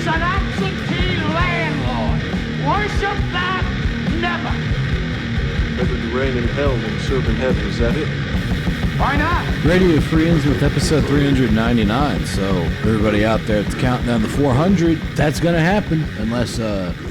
is an absentee landlord. Worship that never. Better to reign in hell than serve in heaven, is that it? Why not? Radio Friends with episode 399. So everybody out there that's counting down the 400, that's gonna happen unless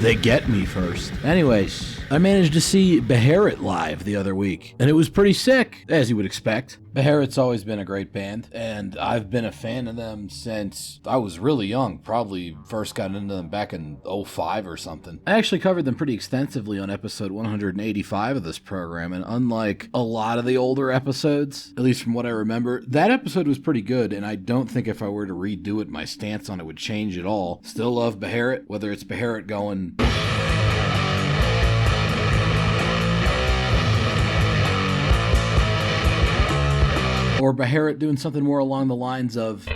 they get me first. Anyways, I managed to see Beherit live the other week, and it was pretty sick, as you would expect. Beherit's always been a great band, and I've been a fan of them since I was really young, probably first got into them back in 05 or something. I actually covered them pretty extensively on episode 185 of this program, and unlike a lot of the older episodes, at least from what I remember, that episode was pretty good, and I don't think if I were to redo it, my stance on it would change at all. Still love Beherit, whether it's Beherit going... or Beherit doing something more along the lines of...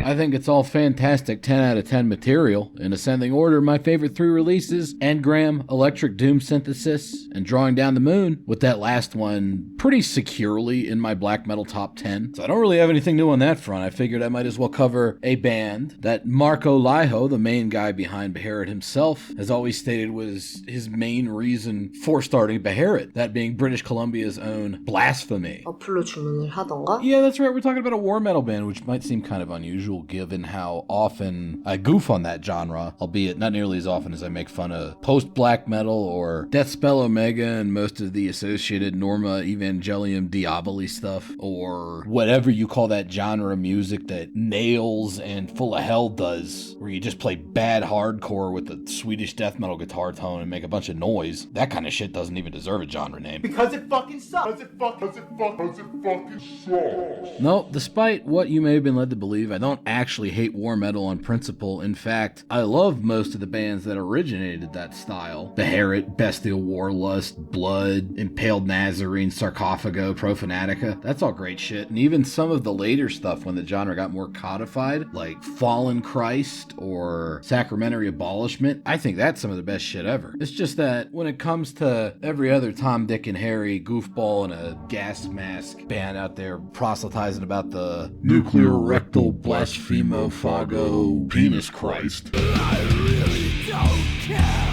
I think it's all fantastic 10 out of 10 material. In ascending order, my favorite three releases: Engram, Electric Doom Synthesis, and Drawing Down the Moon, with that last one pretty securely in my black metal top 10. So I don't really have anything new on that front. I figured I might as well cover a band that Marco Laiho, the main guy behind Beherit himself, has always stated was his main reason for starting Beherit, that being British Columbia's own Blasphemy. 어플로 주문을 하던가? Yeah, that's right. We're talking about a war metal band, which might seem kind of unusual given how often I goof on that genre, albeit not nearly as often as I make fun of post-black metal or Deathspell Omega and most of the associated Norma Evangelium Diaboli stuff, or whatever you call that genre of music that Nails and Full of Hell does, where you just play bad hardcore with a Swedish death metal guitar tone and make a bunch of noise. That kind of shit doesn't even deserve a genre name. Because it fucking sucks. Because it fucking sucks. No, despite what you may have been led to believe, I don't actually hate war metal on principle. In fact, I love most of the bands that originated that style. Beherit, Bestial Warlust, Blood, Impaled Nazarene, Sarcophago, Profanatica. That's all great shit. And even some of the later stuff when the genre got more codified, like Fallen Christ or Sacramentary Abolishment, I think that's some of the best shit ever. It's just that when it comes to every other Tom, Dick, and Harry goofball and a gas mask band out there proselytizing about the nuclear rectal blasphemophago penis Christ, I really don't care.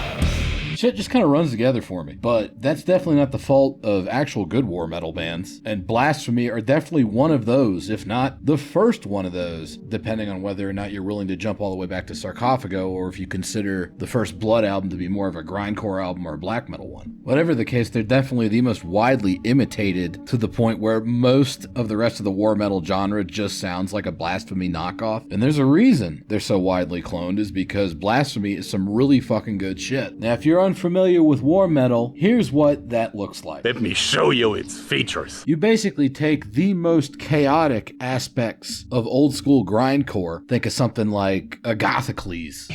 Shit just kind of runs together for me. But that's definitely not the fault of actual good war metal bands. And Blasphemy are definitely one of those, if not the first one of those, depending on whether or not you're willing to jump all the way back to Sarcophago, or if you consider the first Blood album to be more of a grindcore album or a black metal one. Whatever the case, they're definitely the most widely imitated, to the point where most of the rest of the war metal genre just sounds like a Blasphemy knockoff. And there's a reason they're so widely cloned, is because Blasphemy is some really fucking good shit. Now, if you're unfamiliar with war metal, here's what that looks like. Let me show you its features. You basically take the most chaotic aspects of old school grindcore. Think of something like Agathocles.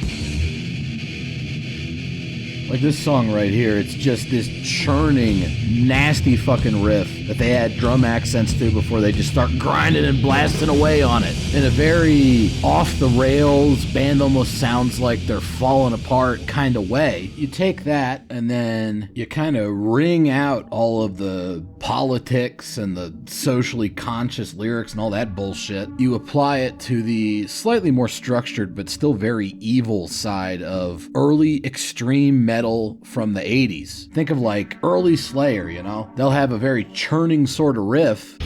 Like this song right here, it's just this churning, nasty fucking riff that they add drum accents to before they just start grinding and blasting away on it. In a very off-the-rails, band almost sounds like they're falling apart kind of way. You take that and then you kind of wring out all of the politics and the socially conscious lyrics and all that bullshit. You apply it to the slightly more structured but still very evil side of early extreme metal from the 80s. Think of like early Slayer, you know? They'll have a very churning sort of riff,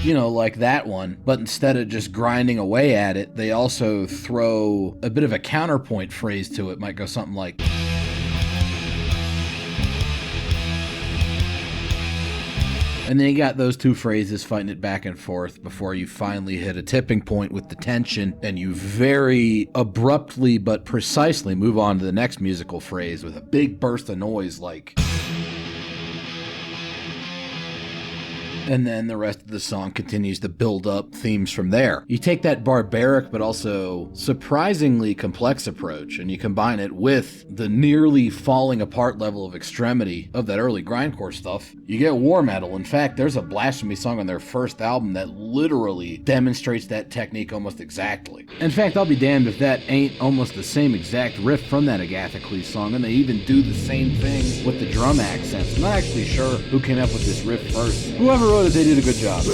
you know, like that one, but instead of just grinding away at it, they also throw a bit of a counterpoint phrase to it. Might go something like... And then you got those two phrases fighting it back and forth before you finally hit a tipping point with the tension, and you very abruptly but precisely move on to the next musical phrase with a big burst of noise like... And then the rest of the song continues to build up themes from there. You take that barbaric but also surprisingly complex approach and you combine it with the nearly falling apart level of extremity of that early grindcore stuff, you get war metal. In fact, there's a Blasphemy song on their first album that literally demonstrates that technique almost exactly. In fact, I'll be damned if that ain't almost the same exact riff from that Agathocles song, and they even do the same thing with the drum accents. I'm not actually sure who came up with this riff first. Whoever wrote it, they did a good job.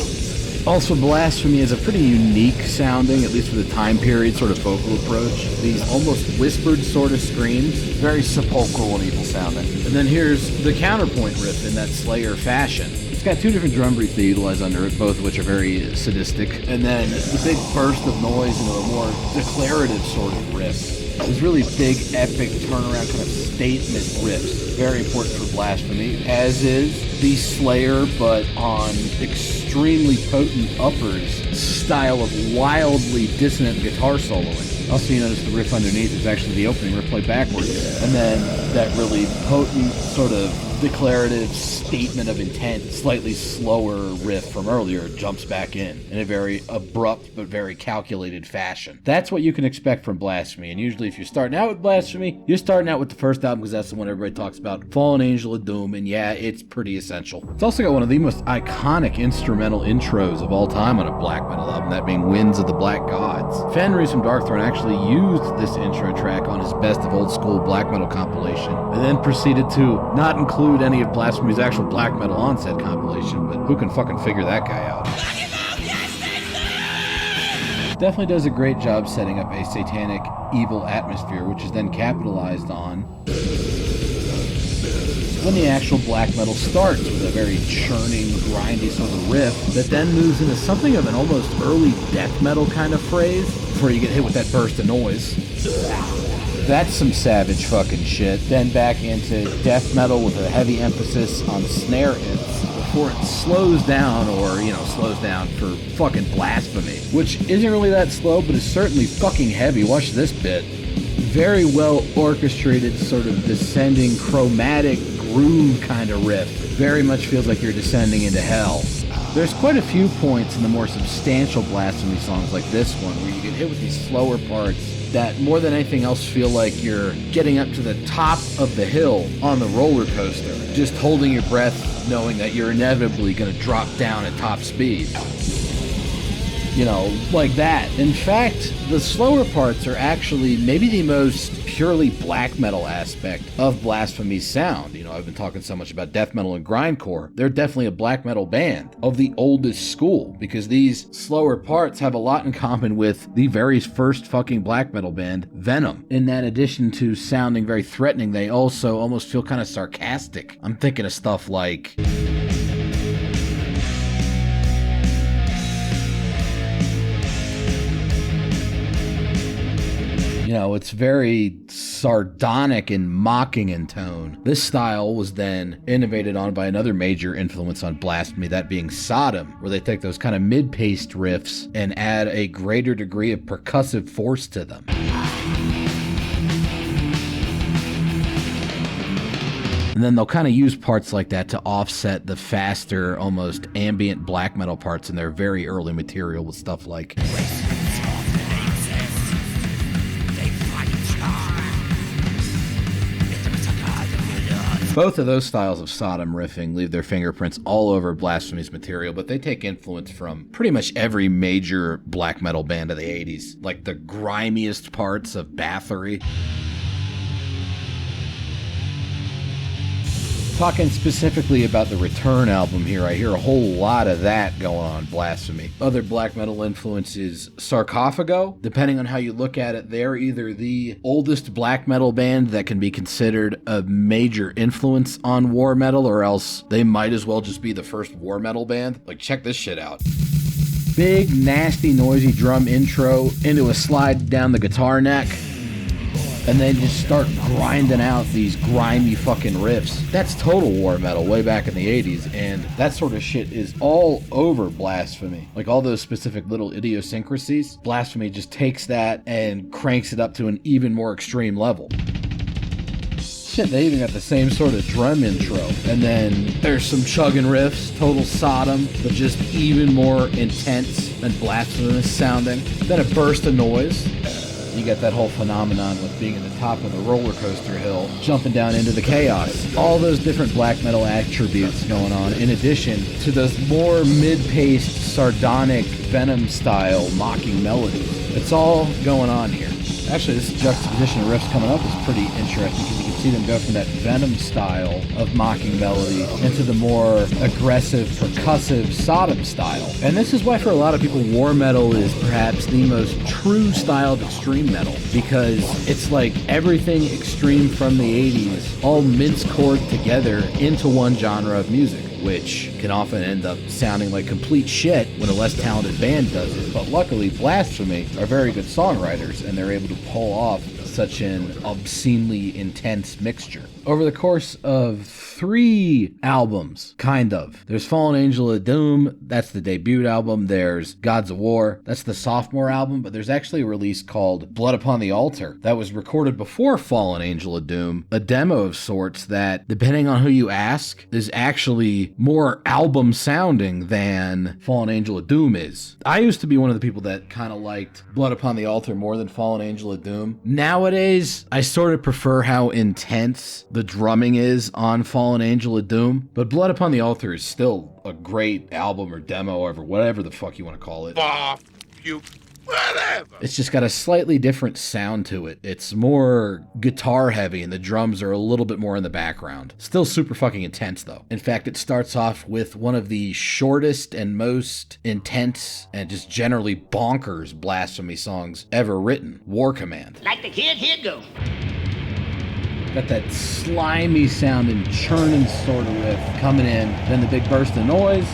Also, Blasphemy is a pretty unique sounding, at least for the time period, sort of vocal approach. These almost whispered sort of screams, very sepulchral and evil sounding. And then here's the counterpoint riff in that Slayer fashion. It's got two different drum beats they utilize under it, both of which are very sadistic. And then the big burst of noise into a more declarative sort of riff. These really big, epic, turnaround kind of statement riffs. Very important for Blasphemy, as is the Slayer, but on extremely potent uppers style of wildly dissonant guitar soloing. Also, you notice the riff underneath is actually the opening riff played backwards. And then that really potent sort of declarative statement of intent, slightly slower riff from earlier jumps back in a very abrupt but very calculated fashion. That's what you can expect from Blasphemy, and usually if you're starting out with Blasphemy, you're starting out with the first album because that's the one everybody talks about, Fallen Angel of Doom, and yeah, it's pretty essential. It's also got one of the most iconic instrumental intros of all time on a black metal album, that being Winds of the Black Gods. Fenris from Darkthrone actually used this intro track on his Best of Old School black metal compilation, and then proceeded to not include any of Blasphemy's actual black metal on said compilation, but who can fucking figure that guy out? Definitely does a great job setting up a satanic, evil atmosphere, which is then capitalized on when the actual black metal starts with a very churning, grindy sort of riff that then moves into something of an almost early death metal kind of phrase before you get hit with that burst of noise. That's some savage fucking shit. Then back into death metal with a heavy emphasis on snare hits before it slows down, or, slows down for fucking Blasphemy, which isn't really that slow, but is certainly fucking heavy. Watch this bit. Very well orchestrated, sort of descending, chromatic groove kind of riff. Very much feels like you're descending into hell. There's quite a few points in the more substantial Blasphemy songs like this one where you get hit with these slower parts that more than anything else feel like you're getting up to the top of the hill on the roller coaster, just holding your breath knowing that you're inevitably going to drop down at top speed. Like that. In fact, the slower parts are actually maybe the most purely black metal aspect of Blasphemy's sound. I've been talking so much about death metal and grindcore. They're definitely a black metal band of the oldest school, because these slower parts have a lot in common with the very first fucking black metal band, Venom. In that addition to sounding very threatening, they also almost feel kind of sarcastic. I'm thinking of stuff like... it's very sardonic and mocking in tone. This style was then innovated on by another major influence on Blasphemy, that being Sodom, where they take those kind of mid-paced riffs and add a greater degree of percussive force to them. And then they'll kind of use parts like that to offset the faster, almost ambient black metal parts in their very early material with stuff like... Both of those styles of Sodom riffing leave their fingerprints all over Blasphemy's material, but they take influence from pretty much every major black metal band of the 80s, like the grimiest parts of Bathory. Talking specifically about the Return album here, I hear a whole lot of that going on Blasphemy. Other black metal influences, Sarcophago. Depending on how you look at it, they're either the oldest black metal band that can be considered a major influence on war metal, or else they might as well just be the first war metal band. Like, check this shit out. Big, nasty, noisy drum intro into a slide down the guitar neck. And then just start grinding out these grimy fucking riffs. That's total war metal way back in the 80s, and that sort of shit is all over Blasphemy. Like all those specific little idiosyncrasies, Blasphemy just takes that and cranks it up to an even more extreme level. Shit, they even got the same sort of drum intro. And then there's some chugging riffs, total Sodom, but just even more intense and blasphemous sounding. Then a burst of noise. You got that whole phenomenon with being at the top of the roller coaster hill, jumping down into the chaos. All those different black metal attributes going on, in addition to those more mid-paced, sardonic, Venom-style mocking melodies. It's all going on here. Actually, this juxtaposition of riffs coming up is pretty interesting because you can see them go from that Venom style of mocking melody into the more aggressive, percussive Sodom style. And this is why for a lot of people, war metal is perhaps the most true style of extreme metal, because it's like everything extreme from the 80s all mince-chord together into one genre of music, which can often end up sounding like complete shit when a less talented band does it. But luckily, Blasphemy are very good songwriters, and they're able to pull off such an obscenely intense mixture. Over the course of 3 albums, kind of. There's Fallen Angel of Doom, that's the debut album. There's Gods of War, that's the sophomore album, but there's actually a release called Blood Upon the Altar that was recorded before Fallen Angel of Doom, a demo of sorts that, depending on who you ask, is actually more album sounding than Fallen Angel of Doom is. I used to be one of the people that kind of liked Blood Upon the Altar more than Fallen Angel of Doom. Nowadays, I sort of prefer how intense the drumming is on Fallen Angel of Doom, but Blood Upon the Altar is still a great album or demo or whatever the fuck you want to call it. Whatever. It's just got a slightly different sound to it. It's more guitar heavy and the drums are a little bit more in the background. Still super fucking intense though. In fact, it starts off with one of the shortest and most intense and just generally bonkers Blasphemy songs ever written, War Command. Like the kid, here go. Got that slimy sounding, churning sort of riff coming in, then the big burst of noise,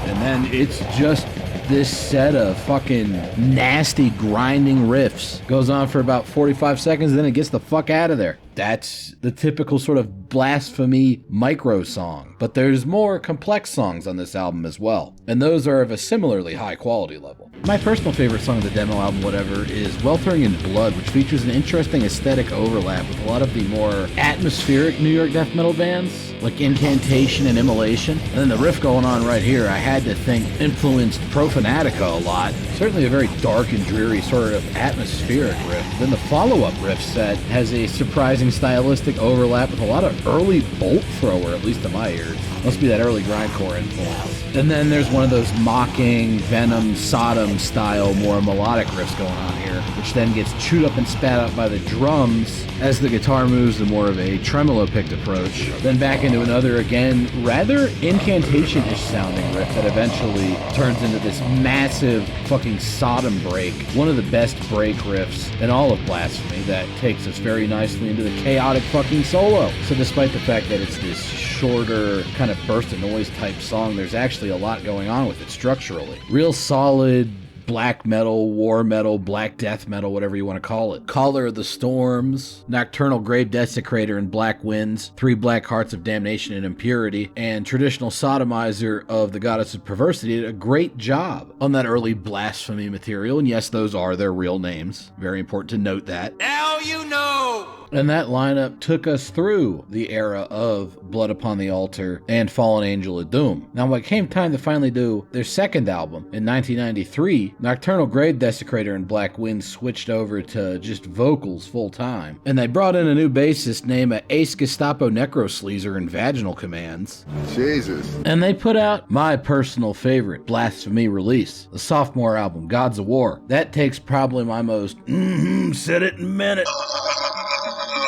and then it's just this set of fucking nasty grinding riffs. Goes on for about 45 seconds, then it gets the fuck out of there. That's the typical sort of Blasphemy micro song. But there's more complex songs on this album as well, and those are of a similarly high quality level. My personal favorite song of the demo album, whatever, is Weltering in Blood, which features an interesting aesthetic overlap with a lot of the more atmospheric New York death metal bands, like Incantation and Immolation. And then the riff going on right here, I had to think influenced Profanatica a lot. Certainly a very dark and dreary sort of atmospheric riff. Then the follow-up riff set has a surprising stylistic overlap with a lot of early Bolt Thrower, at least to my ears. Must be that early grindcore influence. And then there's one of those mocking Venom, Sodom style, more melodic riffs going on here, which then gets chewed up and spat out by the drums as the guitar moves to more of a tremolo-picked approach. Then back into another, again, rather incantation-ish sounding riff that eventually turns into this massive fucking Sodom break. One of the best break riffs in all of Blasphemy that takes us very nicely into the chaotic fucking solo. So despite the fact that it's this shorter kind of burst of noise type song, there's actually a lot going on with it structurally. Real solid black metal, war metal, black death metal, whatever you want to call it. Caller of the Storms, Nocturnal Grave Desecrator and Black Winds, 3 Black Hearts of Damnation and Impurity, and Traditional Sodomizer of the Goddess of Perversity did a great job on that early Blasphemy material, and yes, those are their real names. Very important to note that. Now you know. And that lineup took us through the era of Blood Upon the Altar and Fallen Angel of Doom. Now, when it came time to finally do their second album in 1993, Nocturnal Grave Desecrator and Black Wind switched over to just vocals full time. And they brought in a new bassist named Ace Gestapo Necrosleazer and Vaginal Commands. Jesus. And they put out my personal favorite Blasphemy release, the sophomore album, Gods of War. That takes probably my most said it in a minute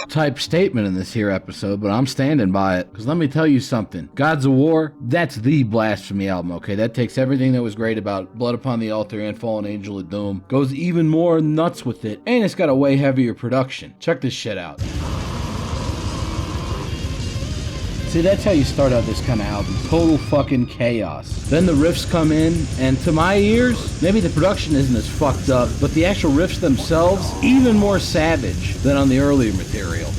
type statement in this here episode, but I'm standing by it, because let me tell you something. Gods of War, that's the Blasphemy album, okay? That takes everything that was great about Blood Upon the Altar and Fallen Angel of Doom, goes even more nuts with it, and it's got a way heavier production. Check this shit out. See, that's how you start out this kind of album. Total fucking chaos. Then the riffs come in, and to my ears, maybe the production isn't as fucked up, but the actual riffs themselves, even more savage than on the earlier material.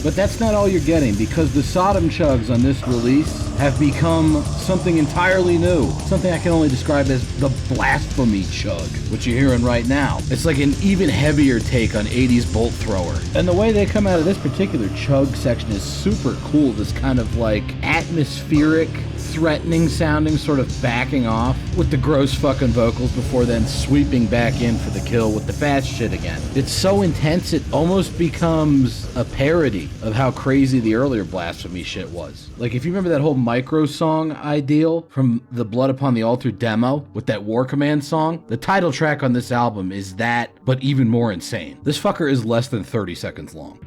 But that's not all you're getting, because the Sodom chugs on this release have become something entirely new. Something I can only describe as the Blasphemy chug, which you're hearing right now. It's like an even heavier take on 80s Bolt Thrower. And the way they come out of this particular chug section is super cool. This kind of like atmospheric, threatening sounding, sort of backing off with the gross fucking vocals before then sweeping back in for the kill with the fast shit again. It's so intense it almost becomes a parody of how crazy the earlier Blasphemy shit was. Like if you remember that whole micro song ideal from the Blood Upon the Altar demo with that War Command song, the title track on this album is that, but even more insane. This fucker is less than 30 seconds long.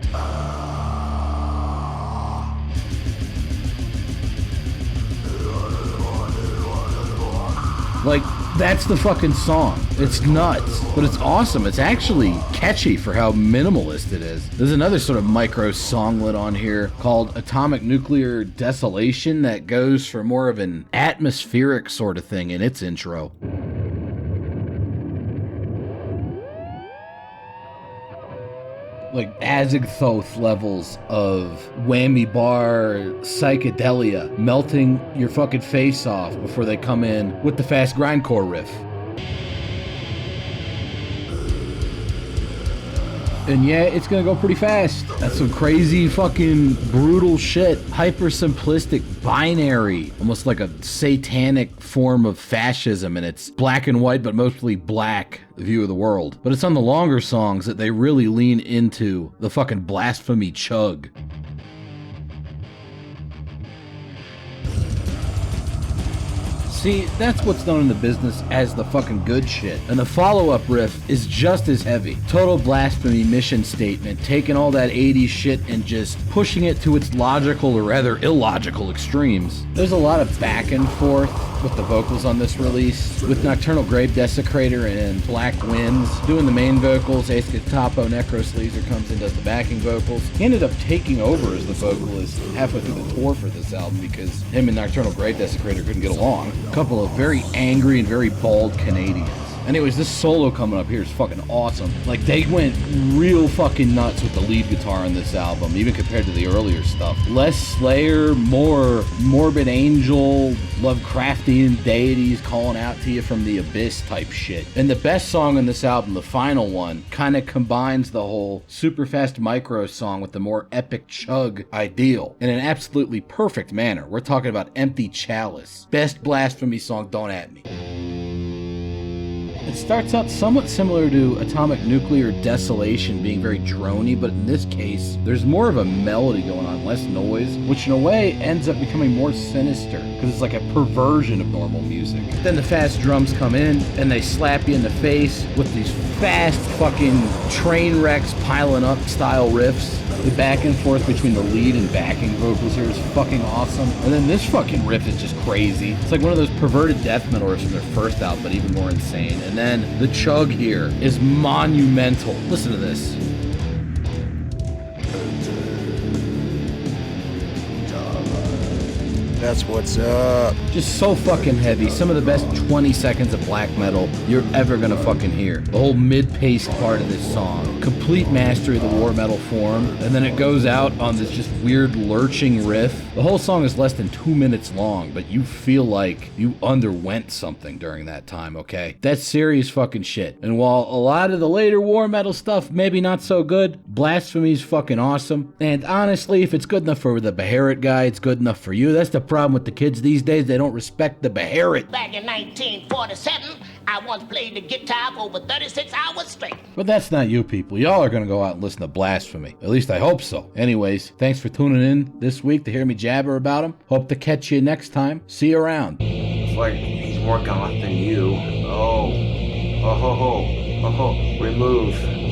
Like, that's the fucking song. It's nuts, but it's awesome. It's actually catchy for how minimalist it is. There's another sort of micro songlet on here called Atomic Nuclear Desolation that goes for more of an atmospheric sort of thing in its intro. Like Azagthoth levels of whammy bar psychedelia melting your fucking face off before they come in with the fast grindcore riff. And yeah, it's gonna go pretty fast. That's some crazy fucking brutal shit. Hyper simplistic, binary, almost like a satanic form of fascism, and it's black and white, but mostly black view of the world. But it's on the longer songs that they really lean into the fucking Blasphemy chug. See, that's what's known in the business as the fucking good shit. And the follow-up riff is just as heavy. Total Blasphemy mission statement, taking all that 80s shit and just pushing it to its logical or rather illogical extremes. There's a lot of back and forth with the vocals on this release, with Nocturnal Grave Desecrator and Black Winds doing the main vocals. Ace Capo Necrosleazer comes in, does the backing vocals. He ended up taking over as the vocalist halfway through the tour for this album because him and Nocturnal Grave Desecrator couldn't get along. A couple of very angry and very bald Canadians. Anyways, this solo coming up here is fucking awesome. Like, they went real fucking nuts with the lead guitar on this album, even compared to the earlier stuff. Less Slayer, more Morbid Angel, Lovecraftian deities calling out to you from the abyss type shit. And the best song on this album, the final one, kind of combines the whole super fast micro song with the more epic chug ideal in an absolutely perfect manner. We're talking about Empty Chalice. Best Blasphemy song, Don't At Me. It starts out somewhat similar to Atomic Nuclear Desolation, being very droney, but in this case, there's more of a melody going on, less noise, which in a way ends up becoming more sinister, because it's like a perversion of normal music. Then the fast drums come in, and they slap you in the face with these fast fucking train wrecks piling up style riffs. The back and forth between the lead and backing vocals here is fucking awesome. And then this fucking riff is just crazy. It's like one of those perverted death metal riffs from their first album, but even more insane. And then the chug here is monumental. Listen to this. That's what's up. Just so fucking heavy. Some of the best 20 seconds of black metal you're ever gonna fucking hear. The whole mid-paced part of this song. Complete mastery of the war metal form. And then it goes out on this just weird lurching riff. The whole song is less than 2 minutes long, but you feel like you underwent something during that time, okay? That's serious fucking shit. And while a lot of the later war metal stuff maybe not so good, Blasphemy's fucking awesome. And honestly, if it's good enough for the Beherit guy, it's good enough for you. That's the problem with the kids these days. They don't respect the Beherit. Back in 1947, I once played the guitar for over 36 hours straight. But that's not you people. Y'all are gonna go out and listen to Blasphemy. At least I hope so. Anyways, thanks for tuning in this week to hear me jabber about them. Hope to catch you next time. See you around. It's like he's more goth than you. Oh. Oh ho ho. Oh ho. Remove.